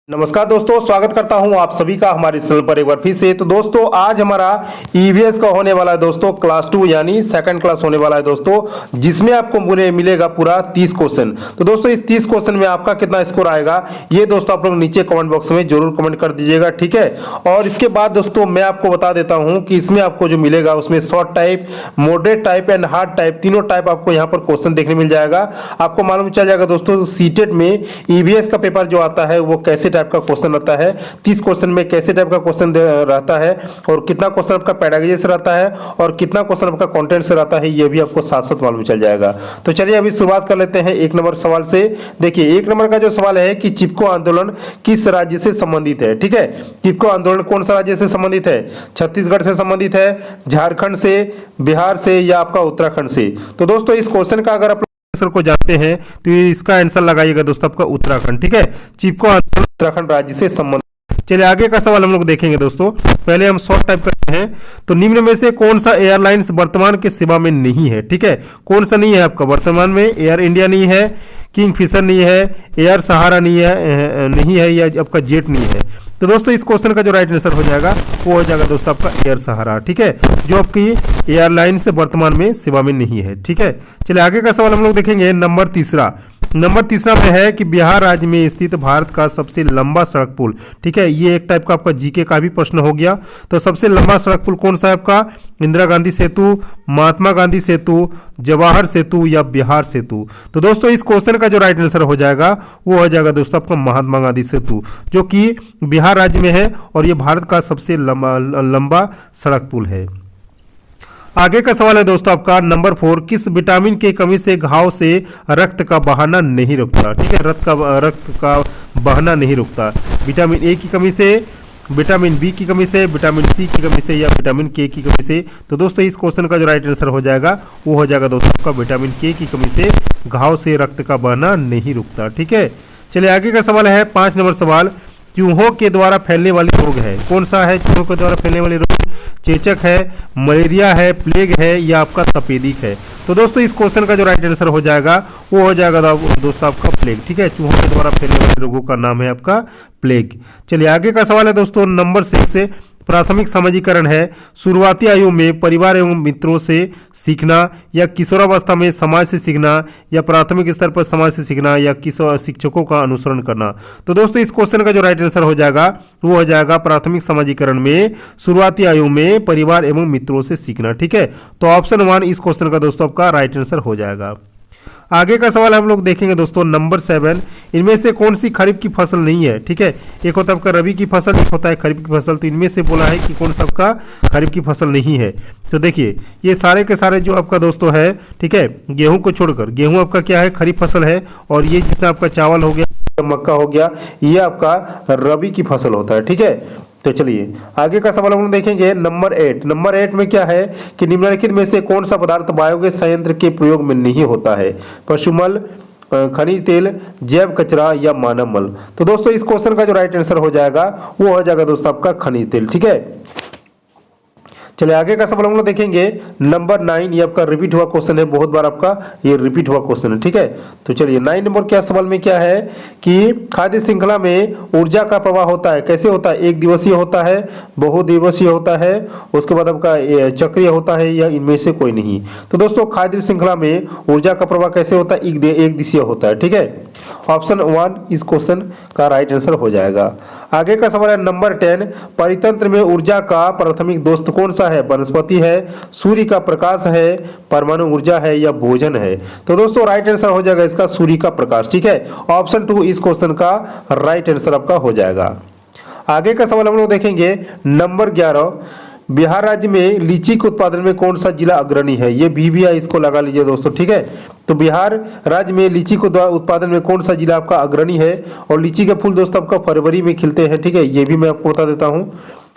नमस्कार दोस्तों, स्वागत करता हूं आप सभी का हमारे चैनल पर एक बार फिर से। तो दोस्तों आज हमारा ईवीएस का होने वाला है दोस्तों क्लास 2 यानी सेकंड क्लास होने वाला है दोस्तों, जिसमें आपको मिलेगा पूरा 30 क्वेश्चन। तो दोस्तों इस 30 क्वेश्चन में आपका कितना स्कोर आएगा ये दोस्तों आप लोग नीचे कमेंट बॉक्स में जरूर कमेंट कर दीजिएगा, ठीक है। और इसके बाद दोस्तों मैं आपको बता देता हूँ कि इसमें आपको जो मिलेगा उसमें short type, moderate type and hard type तीनों टाइप आपको यहाँ पर क्वेश्चन देखने मिल जाएगा। आपको मालूम चल जाएगा दोस्तों सीटेट में ईवीएस का पेपर जो आता है वो कैसे टाइप का क्वेश्चन रहता है, 30 क्वेश्चन में कैसे टाइप का क्वेश्चन रहता है और कितना क्वेश्चन आपका पैडागोजी से रहता है और कितना क्वेश्चन आपका कंटेंट से रहता है, ये भी आपको साथ साथ मालूम चल जाएगा। तो चलिए अभी शुरुआत कर लेते हैं एक नंबर सवाल से। देखिए एक नंबर का जो सवाल है कि चिपको आंदोलन किस राज्य से संबंधित है, ठीक है। चिपको आंदोलन कौन सा राज्य से संबंधित है? छत्तीसगढ़ से संबंधित है, झारखंड से, बिहार से या आपका उत्तराखंड से? तो दोस्तों इस क्वेश्चन का अगर आप आंसर को जानते हैं तो इसका आंसर लगाइएगा दोस्तों आपका उत्तराखंड, ठीक है। चिपको आंदोलन उत्तराखंड राज्य से संबंधित। चलिए आगे का सवाल हम लोग देखेंगे दोस्तों। पहले हम शॉर्ट टाइप करते हैं। तो निम्न में से कौन सा एयरलाइंस वर्तमान के सेवा में नहीं है, ठीक है। कौन सा नहीं है आपका वर्तमान में? एयर इंडिया नहीं है, किंग फिशर नहीं है, एयर सहारा नहीं है या आपका जेट नहीं है। तो दोस्तों इस क्वेश्चन का जो राइट आंसर हो जाएगा वो हो जाएगा दोस्तों आपका एयर सहारा, ठीक है, जो आपकी एयरलाइन से वर्तमान में सेवा में नहीं है, ठीक है। चलिए आगे का सवाल हम लोग देखेंगे। नंबर तीसरा में है कि बिहार राज्य में स्थित भारत का सबसे लंबा सड़क पुल, ठीक है। ये एक टाइप का आपका जीके का भी प्रश्न हो गया। तो सबसे लंबा सड़क पुल कौन सा है आपका? इंदिरा गांधी सेतु, महात्मा गांधी सेतु, जवाहर सेतु या बिहार सेतु? तो दोस्तों इस क्वेश्चन का जो राइट आंसर हो जाएगा वो हो जाएगा दोस्तों आपका महात्मा गांधी सेतु, जो कि बिहार राज्य में है और ये भारत का सबसे लंबा सड़क पुल है। आगे का सवाल है दोस्तों आपका नंबर 4, किस विटामिन की कमी से घाव से रक्त का बहाना नहीं रुकता, ठीक है। रक्त का बहाना नहीं रुकता। विटामिन ए की कमी से, विटामिन बी की कमी से, विटामिन सी की कमी से या विटामिन के की कमी से? तो दोस्तों इस क्वेश्चन का जो राइट आंसर हो जाएगा वो हो जाएगा दोस्तों आपका विटामिन के की कमी से घाव से रक्त का बहाना नहीं रुकता, ठीक है। चलिए आगे का सवाल है 5 नंबर सवाल, चूहों के द्वारा फैलने वाले रोग है। कौन सा है चूहों के द्वारा फैलने वाले रोग? चेचक है, मलेरिया है, प्लेग है या आपका तपेदिक है? तो दोस्तों इस क्वेश्चन का जो राइट आंसर हो जाएगा वो हो जाएगा दोस्तों आपका प्लेग, ठीक है। चूहों के द्वारा फैलने वाले रोगों का नाम है आपका प्लेग। चलिए आगे का सवाल है दोस्तों नंबर 6, प्राथमिक समाजीकरण है शुरुआती आयु में परिवार एवं मित्रों से सीखना या किशोरावस्था में समाज से सीखना या प्राथमिक स्तर पर समाज से सीखना या किशोर शिक्षकों का अनुसरण करना? तो दोस्तों इस क्वेश्चन का जो राइट आंसर हो जाएगा वो हो जाएगा प्राथमिक समाजीकरण में शुरुआती आयु में परिवार एवं मित्रों से सीखना, ठीक है। तो ऑप्शन 1 इस क्वेश्चन का दोस्तों आपका राइट आंसर हो जाएगा। आगे का सवाल हम लोग देखेंगे दोस्तों नंबर 7, इनमें से कौन सी खरीफ की फसल नहीं है, ठीक है। एक होता है आपका रबी की फसल, एक होता है खरीफ की फसल। तो इनमें से बोला है कि कौन सा आपका खरीफ की फसल नहीं है। तो देखिए ये सारे के सारे जो आपका दोस्तों है, ठीक है, गेहूं को छोड़कर, गेहूं आपका क्या है? खरीफ फसल है। और ये जितना आपका चावल हो गया, मक्का हो गया, ये आपका रबी की फसल होता है, ठीक है। तो चलिए आगे का सवाल हम लोग देखेंगे नंबर 8 में क्या है कि निम्नलिखित में से कौन सा पदार्थ बायोगैस संयंत्र के प्रयोग में नहीं होता है? पशुमल, खनिज तेल, जैव कचरा या मानव मल? तो दोस्तों इस क्वेश्चन का जो राइट आंसर हो जाएगा वो हो जाएगा दोस्तों आपका खनिज तेल, ठीक है। चलिए आगे का सवाल हम लोग देखेंगे नंबर 9, ये आपका रिपीट हुआ क्वेश्चन है, बहुत बार आपका ये रिपीट हुआ क्वेश्चन है, ठीक है। तो चलिए 9 नंबर क्या सवाल में क्या है कि खाद्य श्रृंखला में ऊर्जा का प्रवाह होता है, कैसे होता है? एक दिवसीय होता है, बहुदिवसीय होता है, उसके बाद आपका चक्रीय होता है या इनमें से कोई नहीं? तो दोस्तों खाद्य श्रृंखला में ऊर्जा का प्रवाह कैसे होता है? एक दिवसीय होता है, ठीक है। ऑप्शन 1 इस क्वेश्चन का राइट आंसर हो जाएगा। आगे का सवाल है नंबर 10, परितंत्र में ऊर्जा का प्राथमिक दोस्त कौन सा है? वनस्पति है, सूर्य का प्रकाश है, परमाणु ऊर्जा है या भोजन है? तो दोस्तों राइट आंसर हो जाएगा इसका सूर्य का प्रकाश, ठीक है। ऑप्शन 2 इस क्वेश्चन का राइट आंसर आपका हो जाएगा। आगे का सवाल हम लोग देखेंगे नंबर 11, बिहार राज्य में लीची के उत्पादन में कौन सा जिला अग्रणी है? ये भी है, इसको लगा लीजिए दोस्तों, ठीक है। तो बिहार राज्य में लीची को उत्पादन में कौन सा जिला आपका अग्रणी है? और लीची के फूल दोस्तों आपका फरवरी में खिलते हैं, ठीक है, ये भी मैं आपको बता देता हूँ।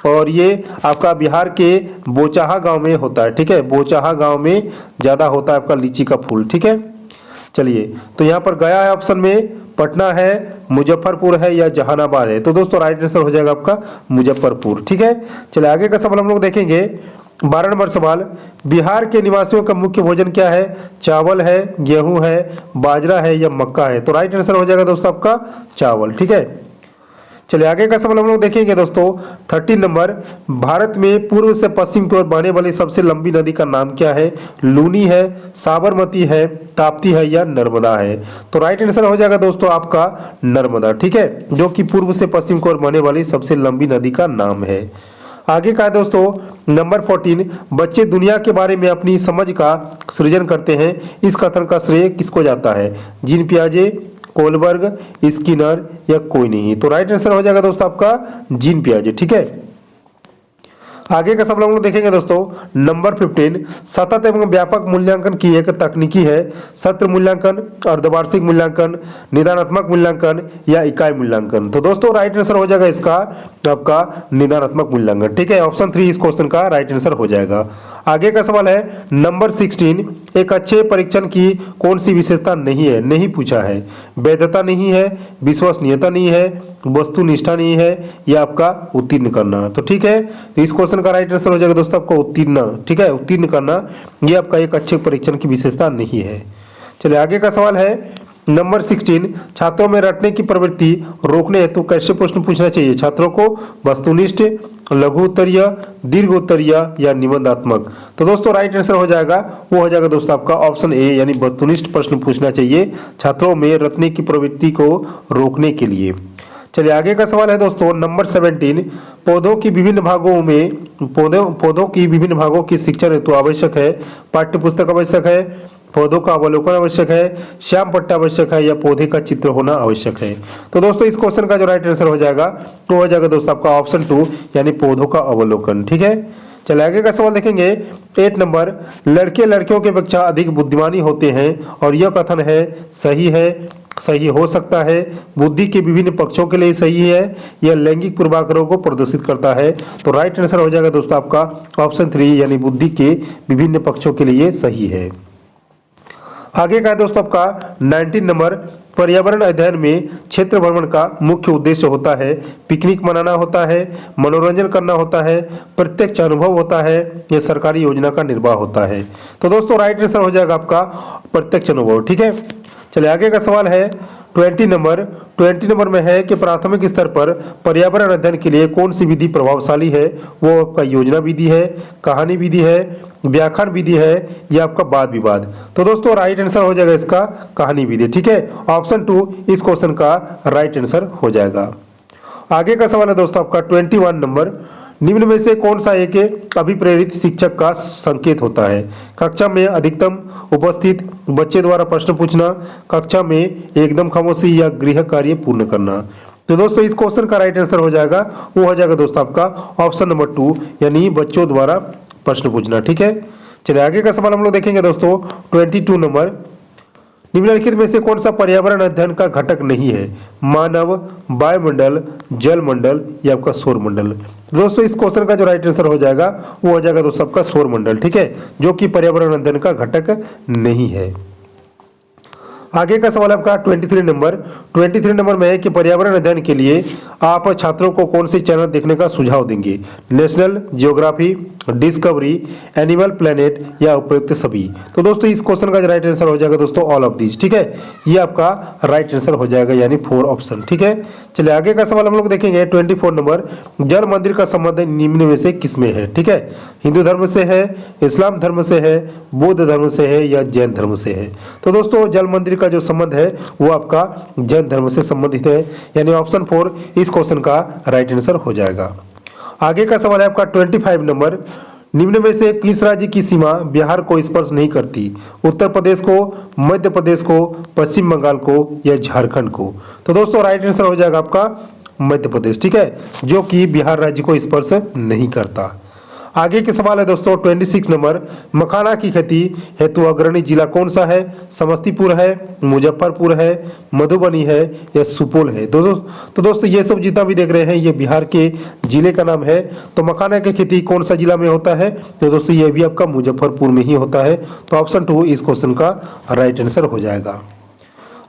और ये आपका बिहार के बोचाहा गांव में होता है, ठीक है। बोचाहा गांव में ज्यादा होता है आपका लीची का फूल, ठीक है। चलिए तो यहाँ पर गया है ऑप्शन में, पटना है, मुजफ्फरपुर है या जहानाबाद है? तो दोस्तों राइट आंसर हो जाएगा आपका मुजफ्फरपुर, ठीक है। चलिए आगे का सवाल हम लोग देखेंगे 12 नंबर सवाल, बिहार के निवासियों का मुख्य भोजन क्या है? चावल है, गेहूं है, बाजरा है या मक्का है? तो राइट आंसर हो जाएगा दोस्तों आपका चावल, ठीक है। चलिए आगे का सवाल हम लोग देखेंगे दोस्तों 13 नंबर। भारत में पूर्व से पश्चिम की ओर बहने वाली सबसे लंबी नदी का नाम क्या है? लूनी है, साबरमती है, ताप्ती है या नर्मदा है? तो राइट आंसर हो जाएगा दोस्तों आपका नर्मदा, ठीक है, जो कि पूर्व से पश्चिम की ओर बहने वाली सबसे लंबी नदी का नाम है। आगे का है दोस्तों नंबर 14। बच्चे दुनिया के बारे में अपनी समझ का सृजन करते हैं, इस कथन का श्रेय किसको जाता है? जीन पियाजे, कोलबर्ग, स्किनर या कोई नहीं? तो राइट आंसर हो जाएगा दोस्तों आपका जीन पियाजे, ठीक है। आगे का सवाल हम लोग देखेंगे दोस्तों नंबर 15। सतत एवं व्यापक मूल्यांकन की एक तकनीकी है, सत्र मूल्यांकन, अर्धवार्षिक मूल्यांकन, निदानात्मक मूल्यांकन या इकाई मूल्यांकन? तो दोस्तों राइट आंसर हो जाएगा इसका आपका निदानात्मक मूल्यांकन, ठीक है। ऑप्शन 3 इस क्वेश्चन का राइट आंसर हो जाएगा। आगे का सवाल है नंबर 16। एक अच्छे परीक्षण की कौन सी विशेषता नहीं है? नहीं पूछा है। वैधता नहीं है, विश्वसनीयता नहीं है, वस्तुनिष्ठा नहीं है या आपका उत्तीर्ण करना? तो ठीक है, तो इस क्वेश्चन का राइट आंसर हो जाएगा दोस्तों आपका उत्तीर्ण, ठीक है, उत्तीर्ण करना ये आपका एक अच्छे परीक्षण की विशेषता नहीं है। चलिए आगे का सवाल है नंबर 16। छात्रों में रटने की प्रवृत्ति रोकने हेतु कैसे प्रश्न पूछना चाहिए छात्रों को? वस्तुनिष्ठ, लघु उत्तरीय, दीर्घ उत्तरीय या निबंधात्मक? तो दोस्तों राइट आंसर हो जाएगा वो हो जाएगा दोस्तों आपका ऑप्शन ए, यानी वस्तुनिष्ठ प्रश्न पूछना चाहिए छात्रों में रटने की प्रवृत्ति को रोकने के लिए। चलिए आगे का सवाल है दोस्तों नंबर 17। पौधों की विभिन्न भागों की शिक्षण हेतु आवश्यक है पाठ्य पुस्तक आवश्यक है, पौधों का अवलोकन आवश्यक है, श्याम पट्टा आवश्यक है या पौधे का चित्र होना आवश्यक है? तो दोस्तों इस क्वेश्चन का जो राइट आंसर हो जाएगा वो हो जाएगा दोस्तों आपका ऑप्शन 2, यानी पौधों का अवलोकन, ठीक है। चलिए आगे का सवाल देखेंगे 8 नंबर। लड़के लड़कियों की अपेक्षा अधिक बुद्धिमानी होते हैं और यह कथन है, सही हो सकता है, बुद्धि के विभिन्न पक्षों के लिए सही है या लैंगिक पूर्वाग्रहों को प्रदर्शित करता है? तो राइट आंसर हो जाएगा दोस्तों आपका ऑप्शन 3, यानी बुद्धि के विभिन्न पक्षों के लिए सही है। आगे का है दोस्तों आपका 19 नंबर। पर्यावरण अध्ययन में क्षेत्र भ्रमण का मुख्य उद्देश्य होता है पिकनिक मनाना होता है, मनोरंजन करना होता है, प्रत्यक्ष अनुभव होता है या सरकारी योजना का निर्वाह होता है? तो दोस्तों राइट आंसर हो जाएगा आपका प्रत्यक्ष अनुभव, ठीक है। चलिए आगे का सवाल है 20 नंबर में है कि प्राथमिक स्तर पर पर्यावरण अध्ययन के लिए कौन सी विधि प्रभावशाली है? वो आपका योजना विधि है, कहानी विधि है, व्याख्यान विधि है या आपका वाद विवाद? तो दोस्तों राइट आंसर हो जाएगा इसका कहानी विधि, ठीक है। ऑप्शन 2 इस क्वेश्चन का राइट आंसर हो जाएगा। आगे का सवाल है दोस्तों आपका 21 नंबर। निम्न में से कौन सा एक अभिप्रेरित शिक्षक का संकेत होता है? कक्षा में अधिकतम उपस्थित, बच्चे द्वारा प्रश्न पूछना, कक्षा में एकदम खामोशी या गृह कार्य पूर्ण करना? तो दोस्तों इस क्वेश्चन का राइट आंसर हो जाएगा वो हो जाएगा दोस्तों आपका ऑप्शन नंबर 2, यानी बच्चों द्वारा प्रश्न पूछना, ठीक है। चलिए आगे का सवाल हम लोग देखेंगे दोस्तों 22 नंबर। निम्नलिखित में से कौन सा पर्यावरण अध्ययन का घटक नहीं है? मानव, वायुमंडल, जलमंडल या आपका सौर मंडल? दोस्तों इस क्वेश्चन का जो राइट आंसर हो जाएगा वो हो जाएगा दोस्तों आपका सौर मंडल, ठीक है, जो कि पर्यावरण अध्ययन का घटक नहीं है। आगे का सवाल आपका 23 नंबर में है कि पर्यावरण अध्ययन के लिए आप छात्रों को कौन से चैनल देखने का सुझाव देंगे? National geography, discovery, animal planet या उपयुक्त सभी? तो दोस्तों इस क्वेश्चन का राइट आंसर हो जाएगा दोस्तों ऑल ऑफ दीज, ठीक है, ये आपका राइट आंसर हो जाएगा, यानी 4 ऑप्शन, ठीक है। चलिए आगे का सवाल हम लोग देखेंगे 24 नंबर। जल मंदिर का संबंध निम्न में से किसमें है? ठीक है, हिंदू धर्म से है, इस्लाम धर्म से है, बौद्ध धर्म से है या जैन धर्म से है? तो दोस्तों जल मंदिर का जो संबंध है वो आपका जैन धर्म से संबंधित है, यानी ऑप्शन 4 इस क्वेश्चन का राइट आंसर हो जाएगा। आगे का सवाल है आपका 25 नंबर। निम्न में से किस राज्य की सीमा बिहार को स्पर्श नहीं करती? उत्तर प्रदेश को, मध्य प्रदेश को, पश्चिम बंगाल को या झारखंड को? तो दोस्तों राइट आंसर हो जाएगा आपका मध्य प्रदेश, ठीक है, जो कि बिहार राज्य को स्पर्श नहीं करता। आगे के सवाल है दोस्तों 26 नंबर। मखाना की खेती हेतु अग्रणी जिला कौन सा है? समस्तीपुर है, मुजफ्फरपुर है, मधुबनी है या सुपौल है? तो दोस्तों ये सब जितना भी देख रहे हैं ये बिहार के जिले का नाम है। तो मखाना की खेती कौन सा जिला में होता है? तो दोस्तों ये भी आपका मुजफ्फरपुर में ही होता है। तो ऑप्शन 2 इस क्वेश्चन का राइट आंसर हो जाएगा।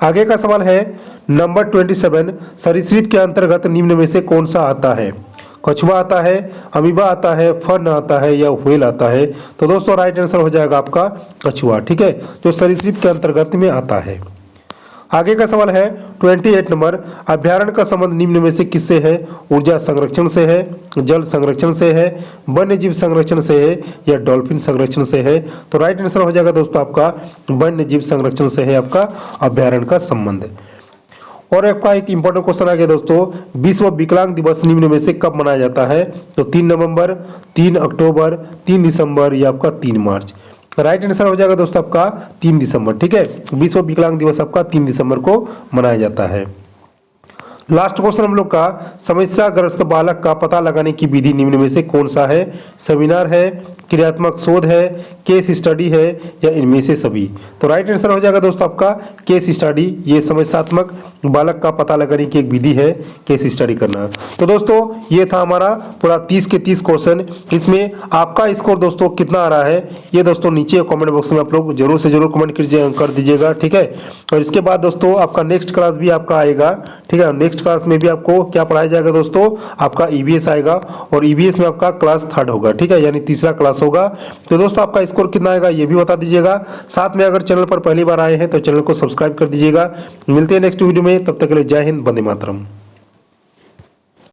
आगे का सवाल है नंबर 27। सरीसृप के अंतर्गत निम्न में से कौन सा आता है? कछुआ आता है, अमीबा आता है, फर्न आता है या व्हेल आता है? तो दोस्तों राइट आंसर हो जाएगा आपका कछुआ, ठीक है, जो सरीसृप के अंतर्गत में आता है। आगे का सवाल है 28 नंबर, अभ्यारण्य का संबंध निम्न में से किससे है? ऊर्जा संरक्षण से है, जल संरक्षण से है, वन्य जीव संरक्षण से है या डॉल्फिन संरक्षण से है? तो राइट आंसर हो जाएगा दोस्तों आपका वन्य जीव संरक्षण से है आपका अभ्यारण्य का संबंध। और आपका एक इंपॉर्टेंट क्वेश्चन आ गया दोस्तों, विश्व विकलांग दिवस निम्न में से कब मनाया जाता है? तो 3 नवंबर, 3 अक्टूबर, 3 दिसंबर या आपका 3 मार्च? राइट आंसर हो जाएगा दोस्तों आपका 3 दिसंबर। ठीक है, विश्व विकलांग दिवस आपका 3 दिसंबर को मनाया जाता है। लास्ट क्वेश्चन हम लोग का, समस्याग्रस्त बालक का पता लगाने की विधि निम्न में से कौन सा है? सेमिनार है, क्रियात्मक शोध है, केस स्टडी है या इनमें से सभी? तो राइट आंसर हो जाएगा दोस्तों आपका केस स्टडी। ये समस्यात्मक बालक का पता लगाने की एक विधि है केस स्टडी करना। तो दोस्तों ये था हमारा पूरा 30 के 30 क्वेश्चन। इसमें आपका स्कोर दोस्तों कितना आ रहा है ये दोस्तों नीचे कमेंट बॉक्स में आप लोग जरूर से जरूर कमेंट कर दीजिएगा। ठीक है, और इसके बाद दोस्तों आपका नेक्स्ट क्लास भी आपका आएगा। ठीक है, नेक्स्ट क्लास में भी आपको क्या पढ़ाया जाएगा दोस्तों? आपका ईवीएस आएगा और ईवीएस में आपका क्लास 3rd होगा। ठीक है, यानी तीसरा क्लास होगा। तो दोस्तों आपका स्कोर कितना आएगा ये भी बता दीजिएगा। साथ में अगर चैनल पर पहली बार आए हैं तो चैनल को सब्सक्राइब कर दीजिएगा। मिलते हैं नेक्स्ट वीडियो में, तब तक के लिए जय हिंद, वंदे मातरम।